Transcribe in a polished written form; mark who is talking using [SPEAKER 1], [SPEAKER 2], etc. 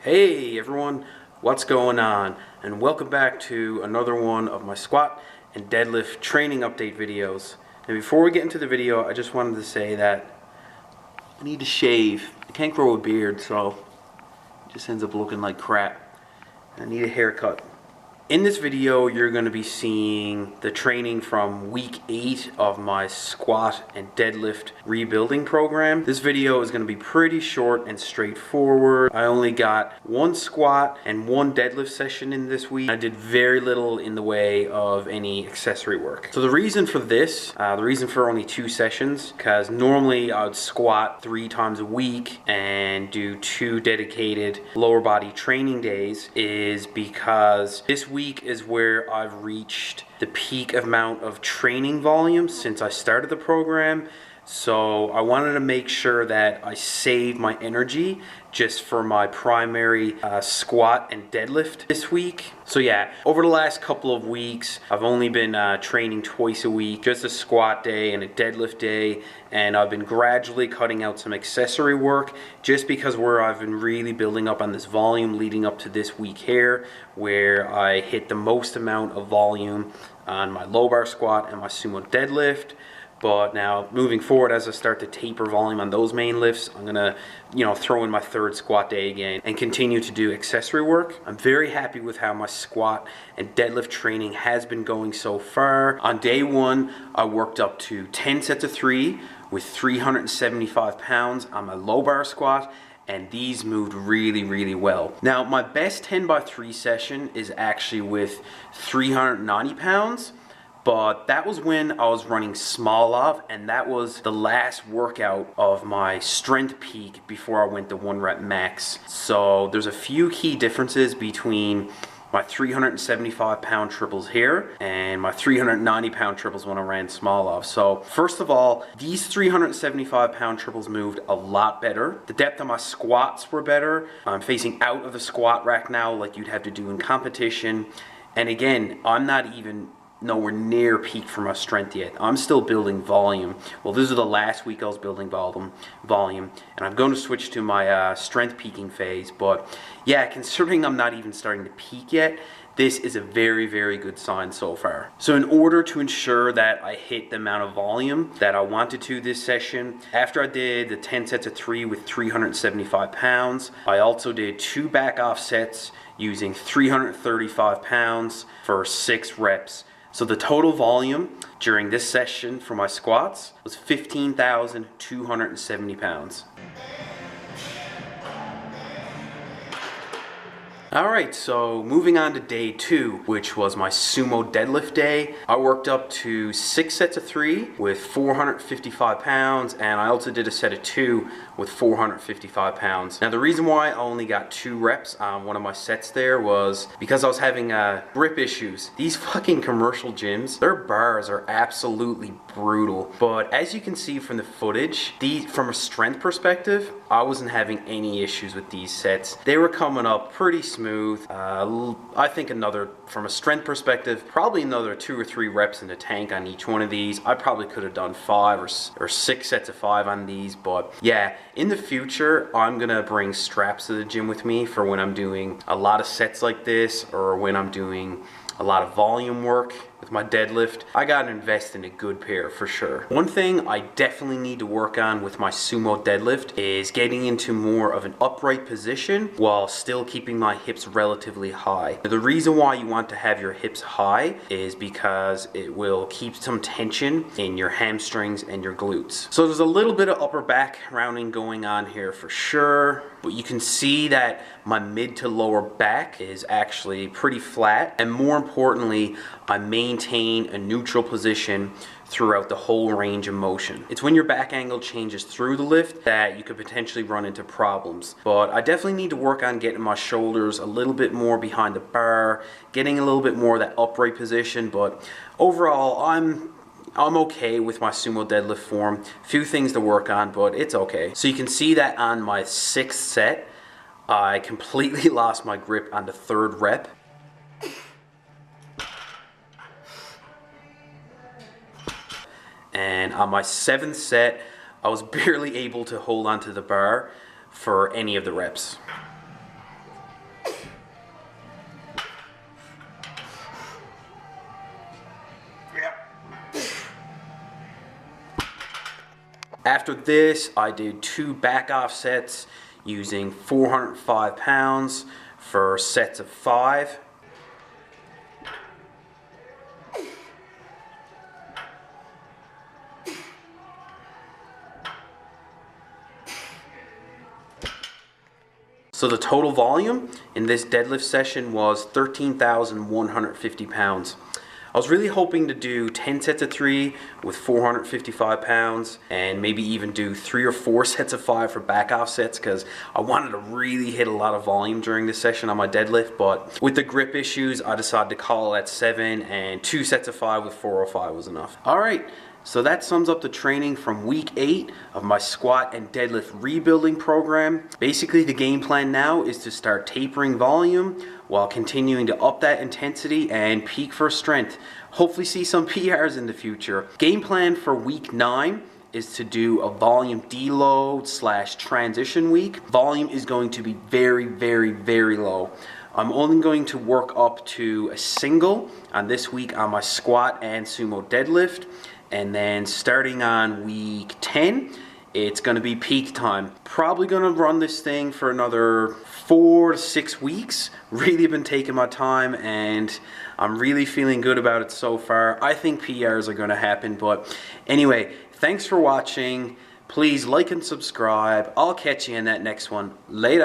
[SPEAKER 1] Hey everyone, what's going on? And welcome back to another one of my squat and deadlift training update videos. And before we get into the video, I just wanted to say that I need to shave. I can't grow a beard, so it just ends up looking like crap. I need a haircut. In this video, you're going to be seeing the training from week 8 of my squat and deadlift rebuilding program. This video is going to be pretty short and straightforward. I only got one squat and one deadlift session in this week. I did very little in the way of any accessory work. So the reason for this, the reason for only 2 sessions, because normally I would squat 3 times a week and do 2 dedicated lower body training days, is because this week is where I've reached the peak amount of training volume since I started the program. So I wanted to make sure that I save my energy just for my primary squat and deadlift this week. So yeah, over the last couple of weeks, I've only been training twice a week, just a squat day and a deadlift day, and I've been gradually cutting out some accessory work just because I've been really building up on this volume leading up to this week here, where I hit the most amount of volume on my low bar squat and my sumo deadlift. But now, moving forward, as I start to taper volume on those main lifts, I'm gonna, throw in my 3rd squat day again and continue to do accessory work. I'm very happy with how my squat and deadlift training has been going so far. On day 1, I worked up to 10 sets of 3 with 375 pounds on my low bar squat, and these moved really well. Now, my best 10x3 session is actually with 390 pounds. But that was when I was running small off, and that was the last workout of my strength peak before I went to 1 rep max. So there's a few key differences between my 375 pound triples here and my 390 pound triples when I ran small off. So first of all, these 375 pound triples moved a lot better. The depth of my squats were better. I'm facing out of the squat rack now like you'd have to do in competition. And again, I'm not even nowhere near peak for my strength yet. I'm still building volume. Well, this is the last week I was building volume, and I'm going to switch to my strength peaking phase. But yeah, considering I'm not even starting to peak yet, this is a very good sign so far. So in order to ensure that I hit the amount of volume that I wanted to this session, after I did the 10 sets of 3 with 375 pounds, I also did 2 back off sets using 335 pounds for 6 reps. So the total volume during this session for my squats was 15,270 pounds. Alright, so moving on to day 2, which was my sumo deadlift day. I worked up to 6 sets of 3 with 455 pounds, and I also did a set of 2 with 455 pounds. Now the reason why I only got 2 reps on one of my sets there was because I was having grip issues. These fucking commercial gyms, their bars are absolutely brutal. But as you can see from the footage, from a strength perspective, I wasn't having any issues with these sets. They were coming up pretty smooth. I think from a strength perspective, probably another 2 or 3 reps in the tank on each one of these. I probably could have done 5 or 6 sets of 5 on these. But yeah, in the future, I'm gonna bring straps to the gym with me for when I'm doing a lot of sets like this, or when I'm doing a lot of volume work with my deadlift. I gotta invest in a good pair for sure. One thing I definitely need to work on with my sumo deadlift is getting into more of an upright position while still keeping my hips relatively high. Now, the reason why you want to have your hips high is because it will keep some tension in your hamstrings and your glutes. So there's a little bit of upper back rounding going on here for sure, but you can see that my mid to lower back is actually pretty flat, and more importantly, I maintain a neutral position throughout the whole range of motion. It's when your back angle changes through the lift that you could potentially run into problems. But I definitely need to work on getting my shoulders a little bit more behind the bar, getting a little bit more of that upright position. But overall, I'm okay with my sumo deadlift form. Few things to work on, but it's okay. So you can see that on my 6th set, I completely lost my grip on the 3rd rep. And on my 7th set, I was barely able to hold onto the bar for any of the reps. After this, I did 2 back off sets using 405 pounds for sets of 5. So the total volume in this deadlift session was 13,150 pounds. I was really hoping to do 10 sets of 3 with 455 pounds and maybe even do 3 or 4 sets of 5 for back off sets, because I wanted to really hit a lot of volume during this session on my deadlift. But with the grip issues, I decided to call it at 7, and 2 sets of 5 with 405 was enough. Alright, so that sums up the training from week 8 of my squat and deadlift rebuilding program. Basically, the game plan now is to start tapering volume while continuing to up that intensity and peak for strength. Hopefully see some PRs in the future. Game plan for week 9 is to do a volume deload / transition week. Volume is going to be very, very, very low. I'm only going to work up to a single on this week on my squat and sumo deadlift. And then starting on week 10, it's going to be peak time. Probably going to run this thing for another 4 to 6 weeks. Really been taking my time, and I'm really feeling good about it so far. I think PRs are going to happen. But anyway, thanks for watching. Please like and subscribe. I'll catch you in that next one. Later.